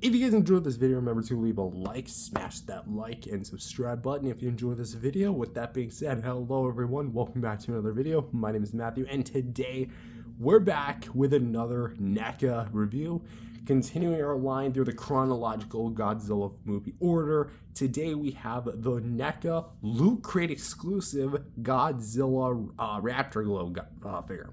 If you guys enjoyed this video, remember to leave a like, smash that like and subscribe button if you enjoyed this video. With that being said, hello everyone, welcome back to another video. My name is Matthew, and today we're back with another NECA review, continuing our line through the chronological Godzilla movie order. Today we have the NECA Loot Crate exclusive Godzilla Reactor Glow figure.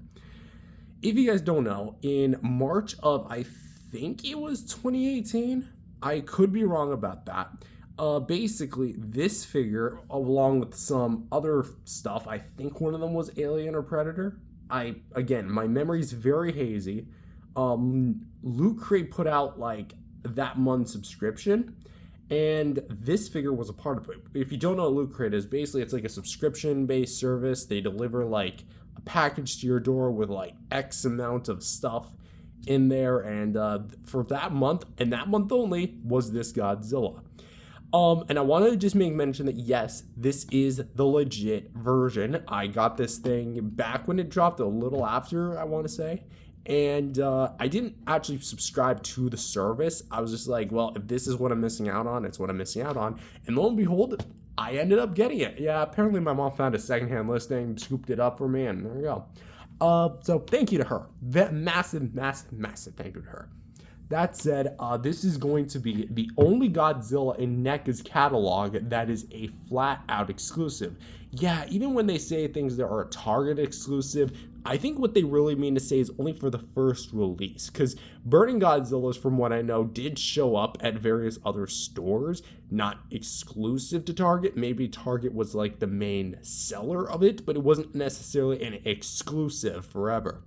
If you guys don't know, in March of, I think it was 2018, I could be wrong about that. Basically, this figure, along with some other stuff, I think one of them was Alien or Predator. Again, my memory's very hazy. Loot Crate put out like that month's subscription, and this figure was a part of it. If you don't know what Loot Crate is, basically it's like a subscription-based service. They deliver like a package to your door with like X amount of stuff in there, and for that month, and that month only, was this Godzilla. And I wanted to just make mention that yes, this is the legit version. I got this thing back when it dropped, a little after, I want to say, and I didn't actually subscribe to the service. I was just like, well, if this is what I'm missing out on, it's what I'm missing out on. And lo and behold, I ended up getting it. Yeah, apparently my mom found a secondhand listing, scooped it up for me, and there we go. So thank you to her. Massive thank you to her. That said, this is going to be the only Godzilla in NECA's catalog that is a flat-out exclusive. Yeah, even when they say things that are a Target exclusive, I think what they really mean to say is only for the first release, because Burning Godzillas, from what I know, did show up at various other stores, not exclusive to Target. Maybe Target was like the main seller of it, but it wasn't necessarily an exclusive forever.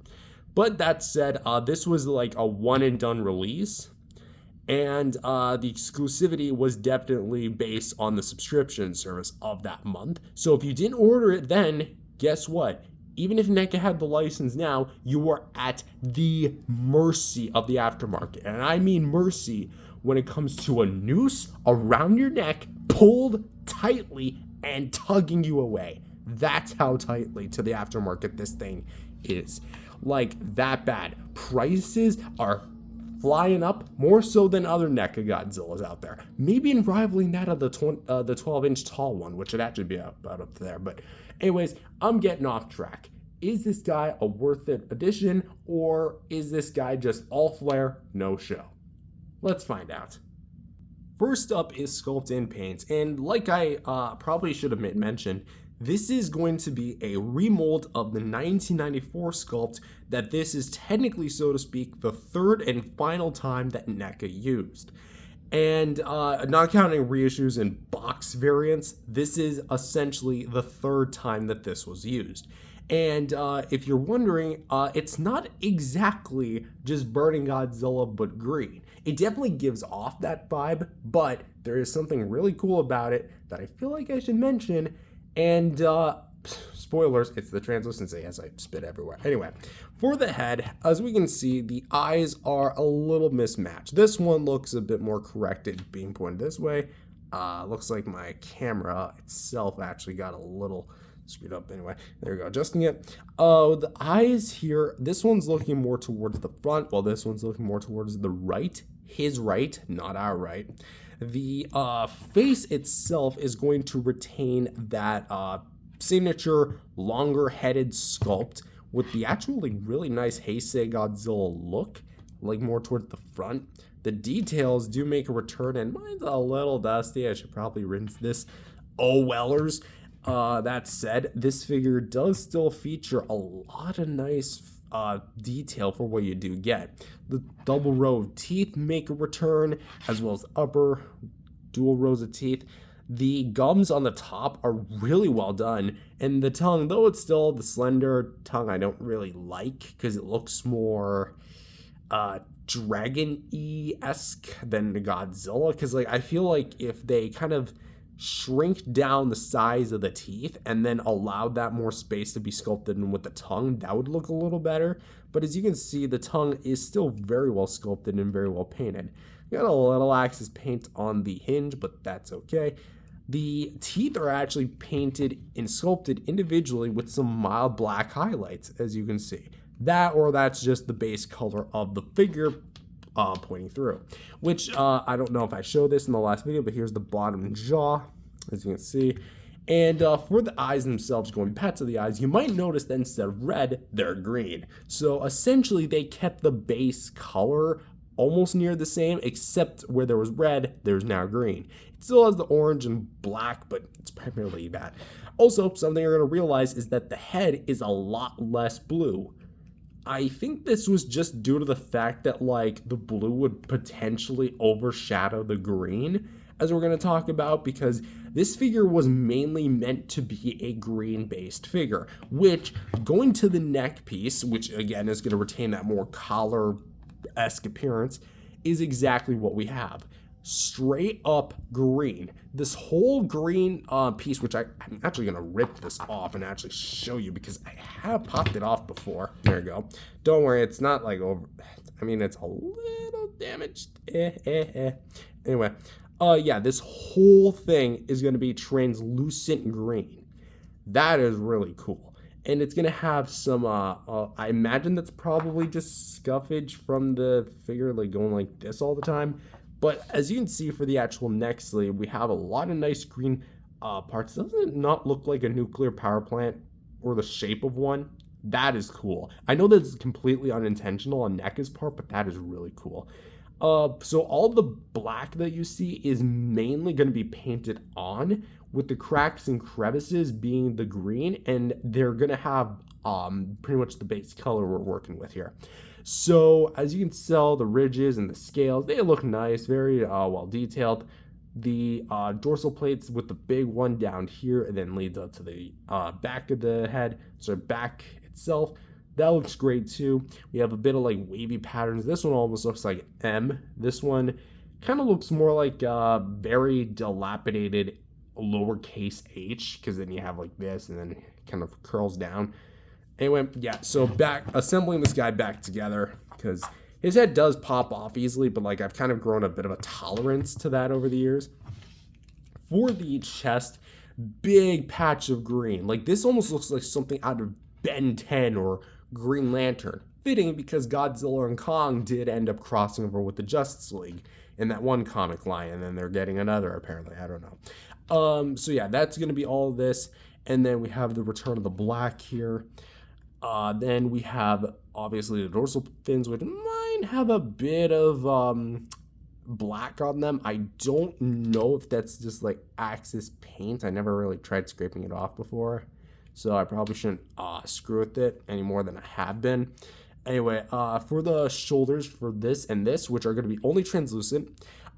But that said, this was like a one and done release, and the exclusivity was definitely based on the subscription service of that month. So if you didn't order it then, guess what? Even if NECA had the license now, you were at the mercy of the aftermarket. And I mean mercy when it comes to a noose around your neck, pulled tightly and tugging you away. That's how tightly to the aftermarket this thing is. Like, that bad. Prices are flying up more so than other NECA Godzillas out there. Maybe in rivaling that of the 12-inch tall one, which would actually be about up there. But anyways, I'm getting off track. Is this guy a worth it addition, or is this guy just all flair, no show? Let's find out. First up is Sculpt and Paint, and like I probably should have mentioned, this is going to be a remold of the 1994 sculpt that this is technically, so to speak, the third and final time that NECA used. And not counting reissues and box variants, this is essentially the third time that this was used. And if you're wondering, it's not exactly just Burning Godzilla but green. It definitely gives off that vibe, but there is something really cool about it that I feel like I should mention. And spoilers, it's the translucency as I spit everywhere. Anyway, for the head, as we can see, the eyes are a little mismatched. This one looks a bit more corrected, being pointed this way. Looks like my camera itself actually got a little screwed up. Anyway, there we go, adjusting it. The eyes here, this one's looking more towards the front, while this one's looking more towards the right. His right, not our right. The face itself is going to retain that signature longer-headed sculpt with the actually really nice Heisei Godzilla look, like more towards the front. The details do make a return, and mine's a little dusty. I should probably rinse this. Oh, wellers. That said, this figure does still feature a lot of nice detail for what you do get. The double row of teeth make a return, as well as upper dual rows of teeth. The gums on the top are really well done, and the tongue, though it's still the slender tongue, I don't really like because it looks more dragon-y-esque than the Godzilla. Because like I feel like if they kind of shrink down the size of the teeth and then allowed that more space to be sculpted in with the tongue, that would look a little better. But as you can see, the tongue is still very well sculpted and very well painted. Got a little access paint on the hinge, but that's okay. The teeth are actually painted and sculpted individually with some mild black highlights, as you can see. That, or that's just the base color of the figure. pointing through, which I don't know if I showed this in the last video, but here's the bottom jaw, as you can see. And for the eyes themselves, going back to the eyes, you might notice that instead of red, they're green. So essentially, they kept the base color almost near the same, except where there was red, there's now green. It still has the orange and black, but it's primarily that. Also, something you're going to realize is that the head is a lot less blue. I think this was just due to the fact that like the blue would potentially overshadow the green, as we're going to talk about, because this figure was mainly meant to be a green based figure, which going to the neck piece, which again is going to retain that more collar-esque appearance, is exactly what we have. Straight up green. This whole green piece, which I'm actually going to rip this off and actually show you because I have popped it off before. There you go. Don't worry, it's not like over. I mean, it's a little damaged. Anyway, yeah, this whole thing is going to be translucent green. That is really cool. And it's going to have some, I imagine that's probably just scuffage from the figure, like going like this all the time. But as you can see for the actual neck sleeve, we have a lot of nice green parts. Doesn't it not look like a nuclear power plant or the shape of one? That is cool. I know that it's completely unintentional on NECA's part, but that is really cool. So all the black that you see is mainly going to be painted on, with the cracks and crevices being the green, and they're going to have pretty much the base color we're working with here. So as you can tell, the ridges and the scales, they look nice, very well detailed. The dorsal plates with the big one down here and then leads up to the back of the head, so back itself. That looks great too. We have a bit of like wavy patterns. This one almost looks like M. This one kind of looks more like very dilapidated lowercase h, because then you have like this and then it kind of curls down. Anyway, yeah, so back assembling this guy back together, because his head does pop off easily, but like I've kind of grown a bit of a tolerance to that over the years. For the chest, big patch of green. Like this almost looks like something out of Ben 10 or Green Lantern. Fitting, because Godzilla and Kong did end up crossing over with the Justice League in that one comic line, and then they're getting another apparently. I don't know. So yeah, that's going to be all of this. And then we have the return of the black here. Then we have obviously the dorsal fins, which might have a bit of black on them. I don't know if that's just like Axis paint. I never really tried scraping it off before, so I probably shouldn't screw with it any more than I have been. Anyway, for the shoulders for this and this, which are going to be only translucent,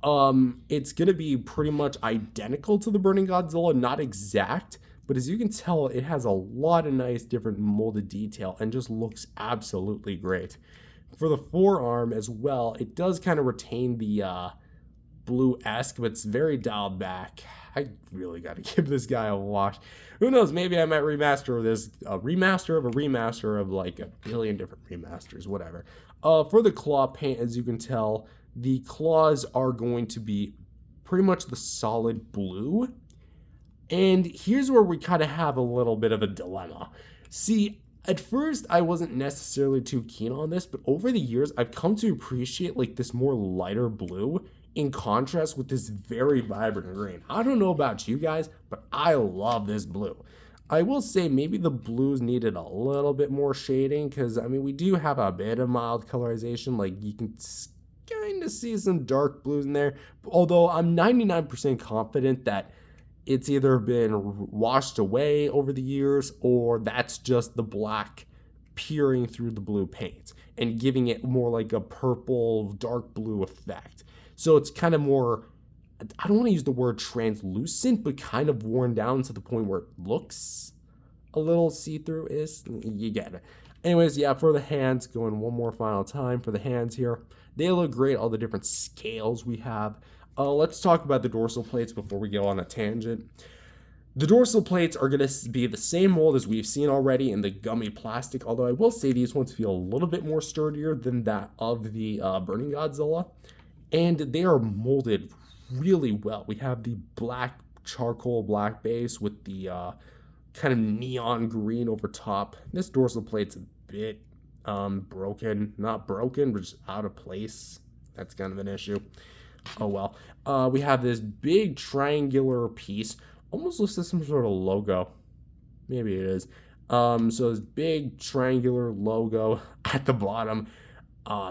it's going to be pretty much identical to the Burning Godzilla, not exact. But as you can tell, it has a lot of nice different molded detail and just looks absolutely great. For the forearm as well, it does kind of retain the blue-esque, but it's very dialed back. I really got to give this guy a wash. Who knows, maybe I might remaster this, a remaster of a remaster of like a billion different remasters, whatever. For the claw paint, as you can tell, the claws are going to be pretty much the solid blue. And here's where we kind of have a little bit of a dilemma. See, at first I wasn't necessarily too keen on this, but over the years I've come to appreciate like this more lighter blue in contrast with this very vibrant green. I don't know about you guys, but I love this blue. I will say maybe the blues needed a little bit more shading, because I mean we do have a bit of mild colorization. Like you can kind of see some dark blues in there, although I'm 99% confident that it's either been washed away over the years, or that's just the black peering through the blue paint and giving it more like a purple, dark blue effect. So it's kind of more, I don't want to use the word translucent, but kind of worn down to the point where it looks a little see-through-ish. You get it. Anyways, yeah, for the hands, going one more final time for the hands here. They look great, all the different scales we have. Let's talk about the dorsal plates before we go on a tangent. The dorsal plates are going to be the same mold as we've seen already in the gummy plastic, although I will say these ones feel a little bit more sturdier than that of the Burning Godzilla. And they are molded really well. We have the black charcoal black base with the kind of neon green over top. This dorsal plate's a bit broken. Not broken, but just out of place. That's kind of an issue. Oh well. We have this big triangular piece. Almost looks like some sort of logo. Maybe it is. So this big triangular logo at the bottom.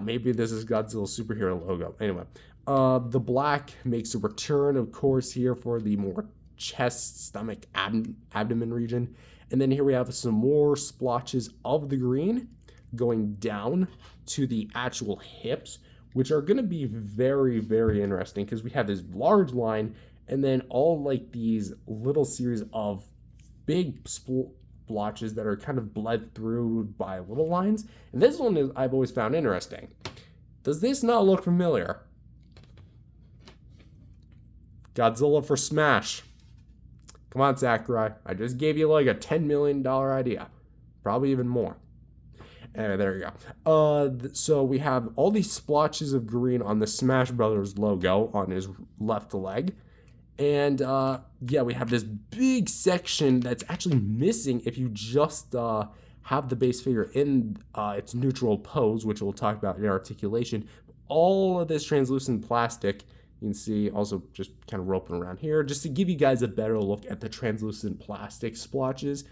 Maybe this is Godzilla's superhero logo. Anyway, the black makes a return, of course, here for the more chest, stomach, abdomen region. And then here we have some more splotches of the green going down to the actual hips, which are going to be very, very interesting because we have this large line and then all like these little series of big splotches that are kind of bled through by little lines. And this one is I've always found interesting. Does this not look familiar? Godzilla for Smash. Come on, Sakurai. I just gave you like a $10 million idea. Probably even more. Anyway, there you go. So we have all these splotches of green on the Smash Brothers logo on his left leg. And yeah, we have this big section that's actually missing if you just have the base figure in its neutral pose, which we'll talk about in articulation. All of this translucent plastic, you can see also just kind of roping around here, just to give you guys a better look at the translucent plastic splotches,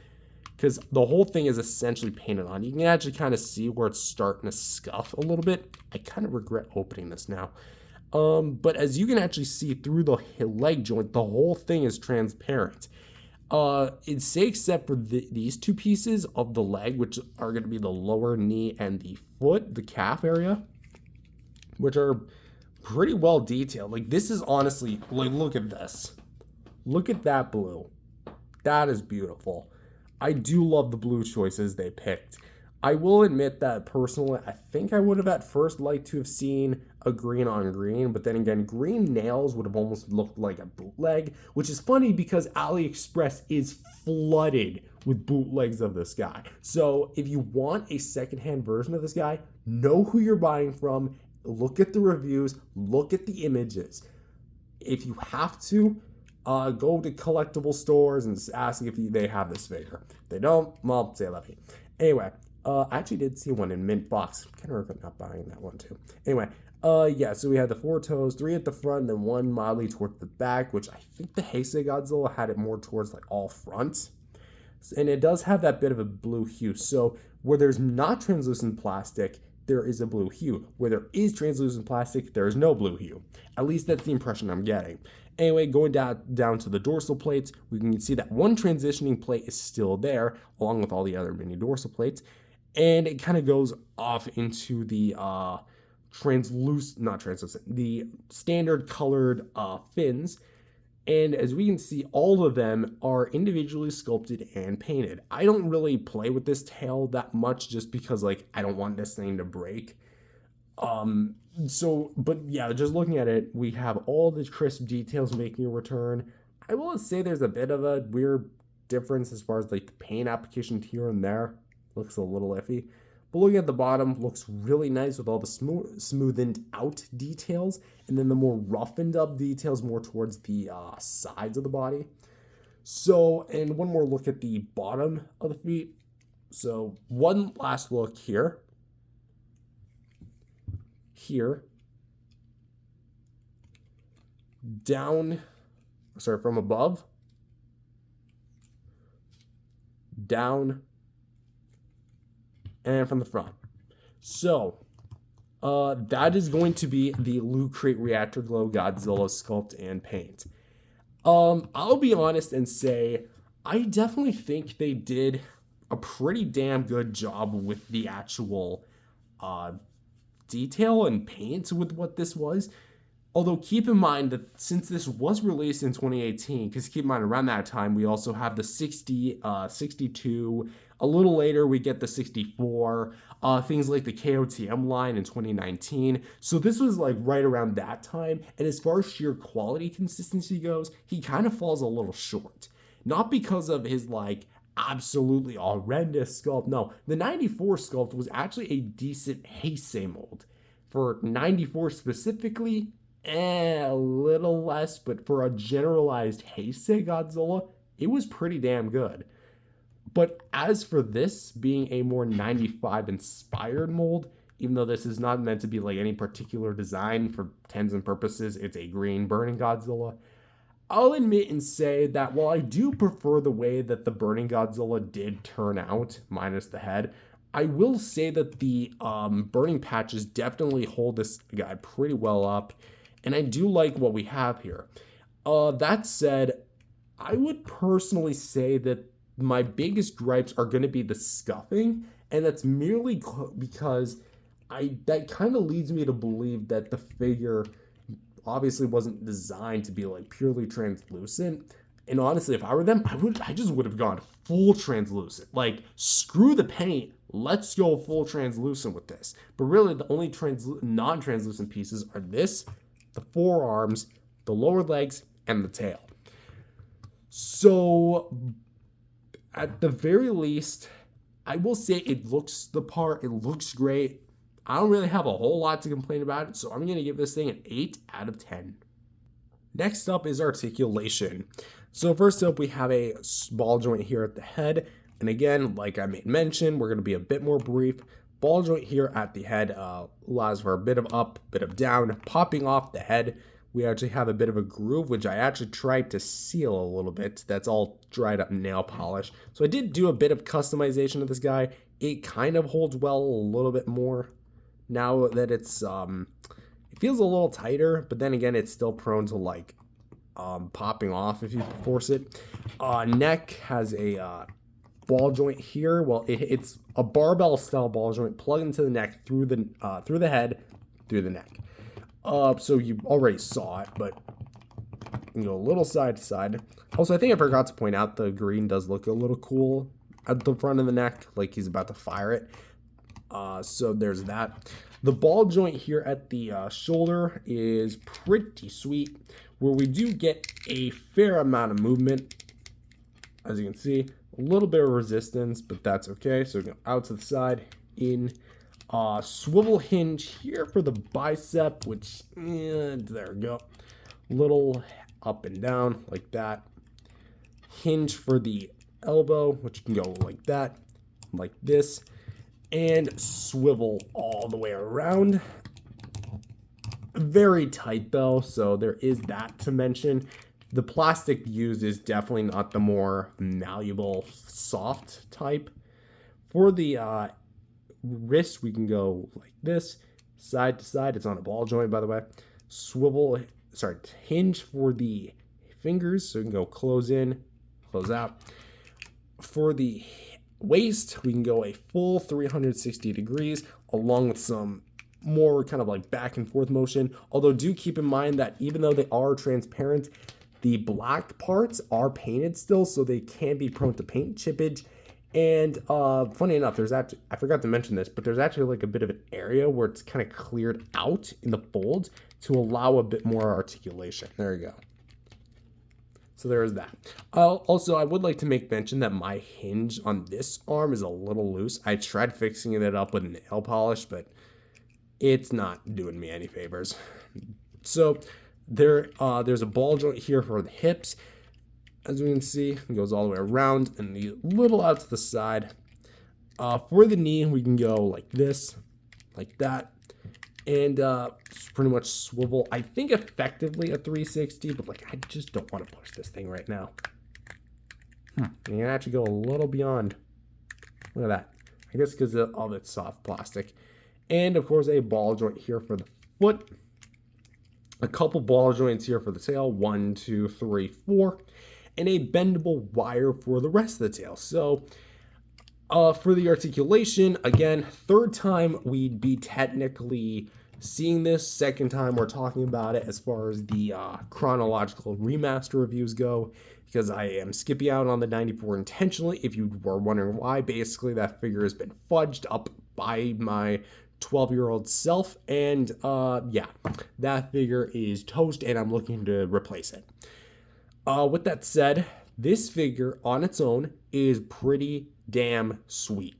because the whole thing is essentially painted on. You can actually kind of see where it's starting to scuff a little bit. I kind of regret opening this now. But as you can actually see through the leg joint, the whole thing is transparent. It's say except for these two pieces of the leg, which are going to be the lower knee and the foot, the calf area, which are pretty well detailed. Like this is honestly, like look at this. Look at that blue. That is beautiful. I do love the blue choices they picked. I will admit that personally, I think I would have at first liked to have seen a green on green, but then again, green nails would have almost looked like a bootleg, which is funny because AliExpress is flooded with bootlegs of this guy. So if you want a secondhand version of this guy, know who you're buying from, look at the reviews, look at the images. If you have to, go to collectible stores and ask if they have this figure. If they don't, well, say la vie. Anyway, I actually did see one in mint box. Kind of regret not buying that one too. Anyway, yeah, so we had the 4 toes, 3 at the front, and then 1 mildly towards the back, which I think the Heisei Godzilla had it more towards like all front. And it does have that bit of a blue hue. So where there's not translucent plastic, there is a blue hue. Where there is translucent plastic, there is no blue hue. At least that's the impression I'm getting. Anyway, going down to the dorsal plates, we can see that one transitioning plate is still there, along with all the other mini dorsal plates. And it kind of goes off into the the standard colored fins. And as we can see, all of them are individually sculpted and painted. I don't really play with this tail that much just because like I don't want this thing to break. But yeah, just looking at it, we have all the crisp details making a return. I will say there's a bit of a weird difference as far as like the paint application here and there. Looks a little iffy. But looking at the bottom, looks really nice with all the smoothened out details, and then the more roughened up details more towards the sides of the body. So, and one more look at the bottom of the feet. So one last look here. Down, sorry, from above, down, and from the front. So, that is going to be the Loot Crate Reactor Glow Godzilla sculpt and paint. I'll be honest and say, I definitely think they did a pretty damn good job with the actual, detail and paint with what this was. Although keep in mind that since this was released in 2018, because keep in mind around that time we also have the 60, 62, a little later we get the 64, things like the KOTM line in 2019. So this was like right around that time, and as far as sheer quality consistency goes, he kind of falls a little short. Not because of his like absolutely horrendous sculpt. No, the 94 sculpt was actually a decent Heisei mold. For 94 specifically, a little less, but for a generalized Heisei Godzilla, it was pretty damn good. But as for this being a more 95 inspired mold, even though this is not meant to be like any particular design for intents and purposes, it's a green burning Godzilla. I'll admit and say that while I do prefer the way that the burning Godzilla did turn out, minus the head, I will say that the burning patches definitely hold this guy pretty well up, and I do like what we have here. That said, I would personally say that my biggest gripes are going to be the scuffing, and that's merely because that kind of leads me to believe that the figure obviously wasn't designed to be like purely translucent. And honestly, if I were them, I just would have gone full translucent. Like, screw the paint, let's go full translucent with this. But really, the only non-translucent pieces are this, the forearms, the lower legs, and the tail. So at the very least, I will say it looks the part, it looks great. I don't really have a whole lot to complain about it, so I'm going to give this thing an 8 out of 10. Next up is articulation. So first up, we have a ball joint here at the head. And again, like I made mention, we're going to be a bit more brief. Ball joint here at the head allows for a bit of up, bit of down. Popping off the head, we actually have a bit of a groove, which I actually tried to seal a little bit. That's all dried up nail polish. So I did do a bit of customization of this guy. It kind of holds well a little bit more. Now that it's, it feels a little tighter, but then again, it's still prone to like popping off if you force it. Neck has a ball joint here. Well, it's a barbell style ball joint plugged into the neck through the head, through the neck. So you already saw it, but you go a little side to side. Also, I think I forgot to point out the green does look a little cool at the front of the neck, like he's about to fire it. So there's that. The ball joint here at the shoulder is pretty sweet, where we do get a fair amount of movement. As you can see, a little bit of resistance, but that's okay. So we go out to the side, in. Swivel hinge here for the bicep, which, there we go. Little up and down like that. Hinge for the elbow, which can go like that, like this. And swivel all the way around. Very tight though, so there is that to mention. The plastic used is definitely not the more malleable, soft type. For the wrist, we can go like this, side to side. It's on a ball joint, by the way. Hinge for the fingers, so we can go close in, close out. For the waist, we can go a full 360 degrees, along with some more kind of like back and forth motion. Although do keep in mind that even though they are transparent, the black parts are painted still, so they can be prone to paint chippage. And funny enough, there's actually, I forgot to mention this, but there's actually like a bit of an area where it's kind of cleared out in the folds to allow a bit more articulation. There you go. So there is that. Also, I would like to make mention that my hinge on this arm is a little loose. I tried fixing it up with nail polish, but it's not doing me any favors. So there's a ball joint here for the hips. As we can see, it goes all the way around and a little out to the side. For the knee, we can go like this, like that, and pretty much swivel, I think effectively a 360, but like I just don't want to push this thing right now. You can actually go a little beyond. Look at that. I guess because of its soft plastic. And of course a ball joint here for the foot. A couple ball joints here for the tail. 1, 2, 3, 4. And a bendable wire for the rest of the tail. So for the articulation, again, third time we'd be technically seeing this. Second time we're talking about it as far as the chronological remaster reviews go, because I am skipping out on the 94 intentionally. If you were wondering why, basically that figure has been fudged up by my 12-year-old self, and yeah, that figure is toast and I'm looking to replace it. With that said, this figure on its own is pretty damn sweet.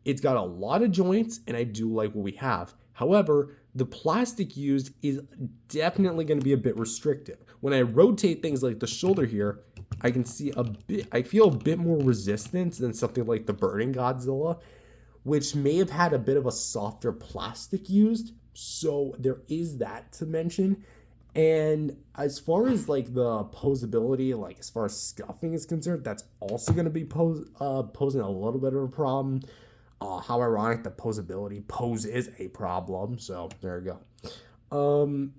It's got a lot of joints and I do like what we have. However, the plastic used is definitely going to be a bit restrictive. When I rotate things like the shoulder here, I feel a bit more resistance than something like the Burning Godzilla, which may have had a bit of a softer plastic used. So there is that to mention. And as far as like the posability, like as far as scuffing is concerned, that's also going to be posing a little bit of a problem. How ironic that posability pose is a problem. So there you go.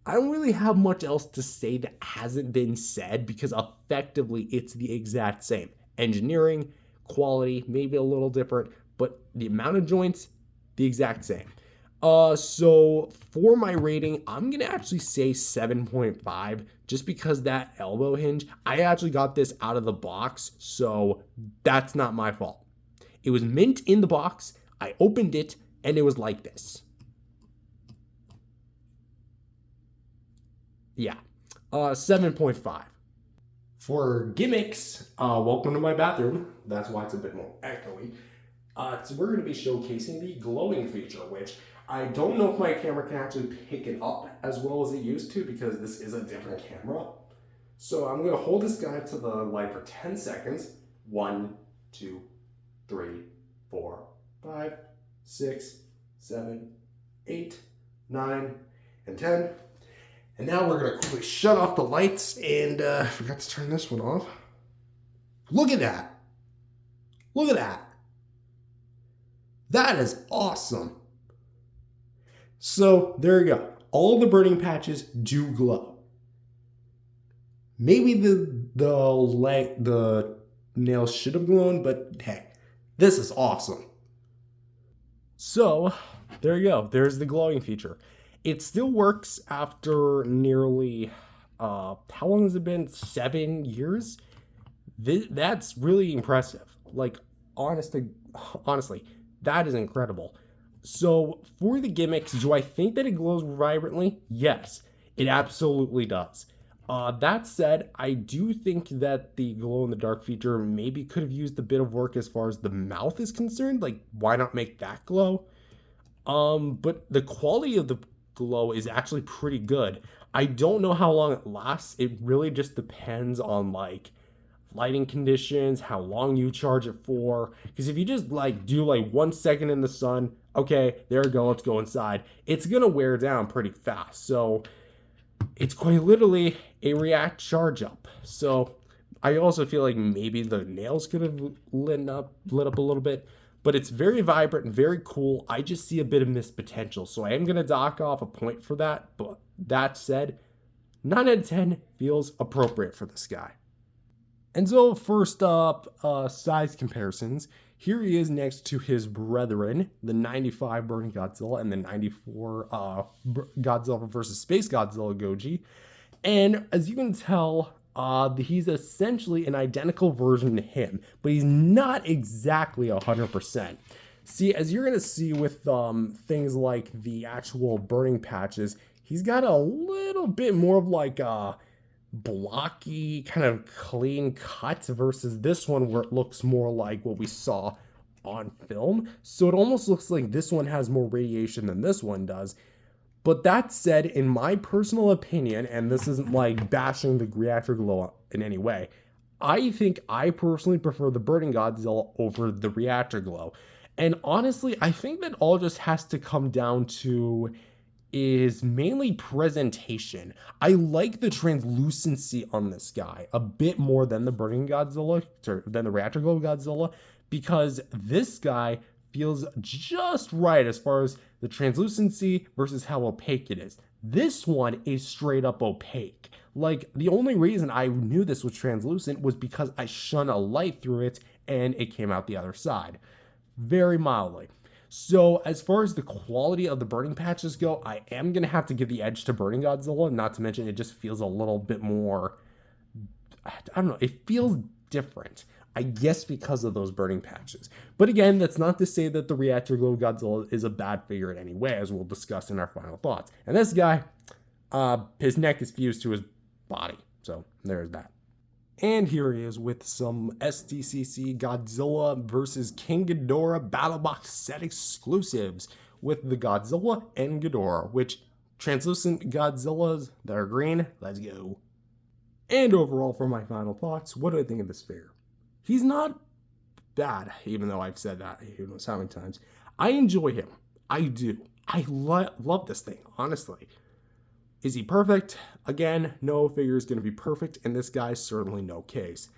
I don't really have much else to say that hasn't been said because effectively it's the exact same. Engineering, quality, maybe a little different, but the amount of joints, the exact same. So for my rating, I'm going to actually say 7.5 just because that elbow hinge, I actually got this out of the box, so that's not my fault. It was mint in the box, I opened it, and it was like this. Yeah, 7.5. For gimmicks, welcome to my bathroom. That's why it's a bit more echoey. So we're going to be showcasing the glowing feature, which I don't know if my camera can actually pick it up as well as it used to because this is a different camera. So I'm going to hold this guy to the light for 10 seconds. 1, 2, 3, 4, 5, 6, 7, 8, 9, and 10. And now we're going to quickly shut off the lights and I forgot to turn this one off. Look at that. Look at that. That is awesome. So there you go. All the burning patches do glow. Maybe the nails should have glown, but hey, this is awesome. So there you go. There's the glowing feature. It still works after nearly, how long has it been? 7 years? That's really impressive. Like, honestly, that is incredible. So for the gimmicks, do I think that it glows vibrantly? Yes, it absolutely does. That said, I do think that the glow in the dark feature maybe could have used a bit of work as far as the mouth is concerned. Like, why not make that glow? But the quality of the glow is actually pretty good. I don't know how long it lasts. It really just depends on like lighting conditions, how long you charge it for. Because if you just like do like 1 second in the sun, okay, there we go, let's go inside. It's gonna wear down pretty fast. So it's quite literally a react charge up. So I also feel like maybe the nails could have lit up a little bit. But it's very vibrant and very cool. I just see a bit of missed potential. So I am going to dock off a point for that. But that said, 9 out of 10 feels appropriate for this guy. And so first up, size comparisons. Here he is next to his brethren, the 95 Burning Godzilla and the 94 Godzilla versus Space Godzilla Goji. And as you can tell, he's essentially an identical version to him, but he's not exactly 100%. See, as you're going to see with things like the actual burning patches, he's got a little bit more of like a blocky, kind of clean cut versus this one where it looks more like what we saw on film. So it almost looks like this one has more radiation than this one does. But that said, in my personal opinion, and this isn't like bashing the Reactor Glow in any way, I think I personally prefer the Burning Godzilla over the Reactor Glow. And honestly, I think that all just has to come down to is mainly presentation. I like the translucency on this guy a bit more than the Burning Godzilla, than the Reactor Glow Godzilla, because this guy feels just right as far as the translucency versus how opaque it is. This one is straight up opaque. Like, the only reason I knew this was translucent was because I shone a light through it and it came out the other side. Very mildly. So as far as the quality of the burning patches go, I am going to have to give the edge to Burning Godzilla, not to mention it just feels a little bit more, I don't know, it feels different. I guess because of those burning patches. But again, that's not to say that the Reactor Glow Godzilla is a bad figure in any way, as we'll discuss in our final thoughts. And this guy, his neck is fused to his body. So there's that. And here he is with some SDCC Godzilla vs. King Ghidorah Battle Box set exclusives with the Godzilla and Ghidorah, which translucent Godzillas that are green, let's go. And overall, for my final thoughts, what do I think of this figure? He's not bad, even though I've said that who knows how many times. I enjoy him. I do. I love this thing, honestly. Is he perfect? Again, no figure is going to be perfect, and this guy's certainly no case.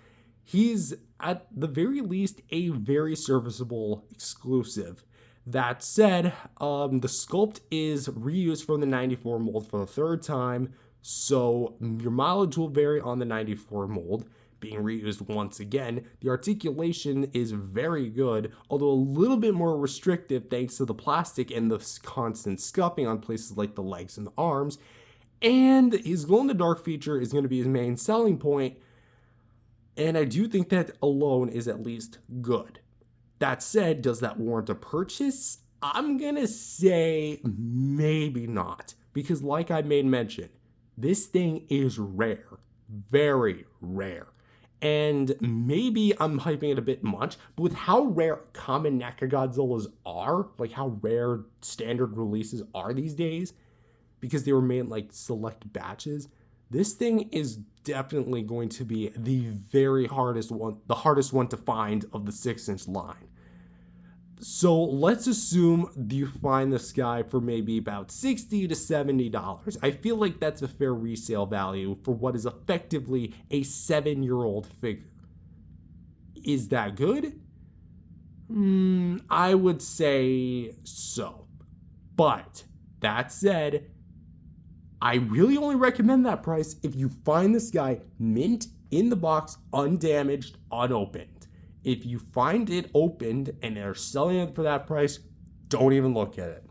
He's, at the very least, a very serviceable exclusive. That said, the sculpt is reused from the 94 mold for the third time, so your mileage will vary on the 94 mold, being reused once again. The articulation is very good, although a little bit more restrictive thanks to the plastic and the constant scuffing on places like the legs and the arms. And his glow-in-the-dark feature is going to be his main selling point, and I do think that alone is at least good. That said, does that warrant a purchase? I'm going to say maybe not, because like I made mention, this thing is rare, very rare. And maybe I'm hyping it a bit much, but with how rare common NECA Godzillas are, like how rare standard releases are these days, because they were made like select batches, this thing is definitely going to be the very hardest one, the hardest one to find of the 6-inch line. So let's assume you find this guy for maybe about $60 to $70. I feel like that's a fair resale value for what is effectively a 7-year-old figure. Is that good? I would say so. But that said, I really only recommend that price if you find this guy mint in the box, undamaged, unopened. If you find it opened and they're selling it for that price, don't even look at it.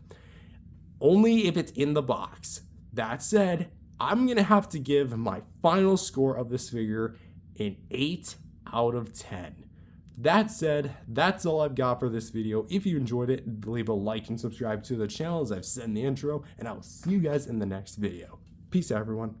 Only if it's in the box. That said, I'm going to have to give my final score of this figure an 8 out of 10. That said, that's all I've got for this video. If you enjoyed it, leave a like and subscribe to the channel as I've said in the intro, and I will see you guys in the next video. Peace out, everyone.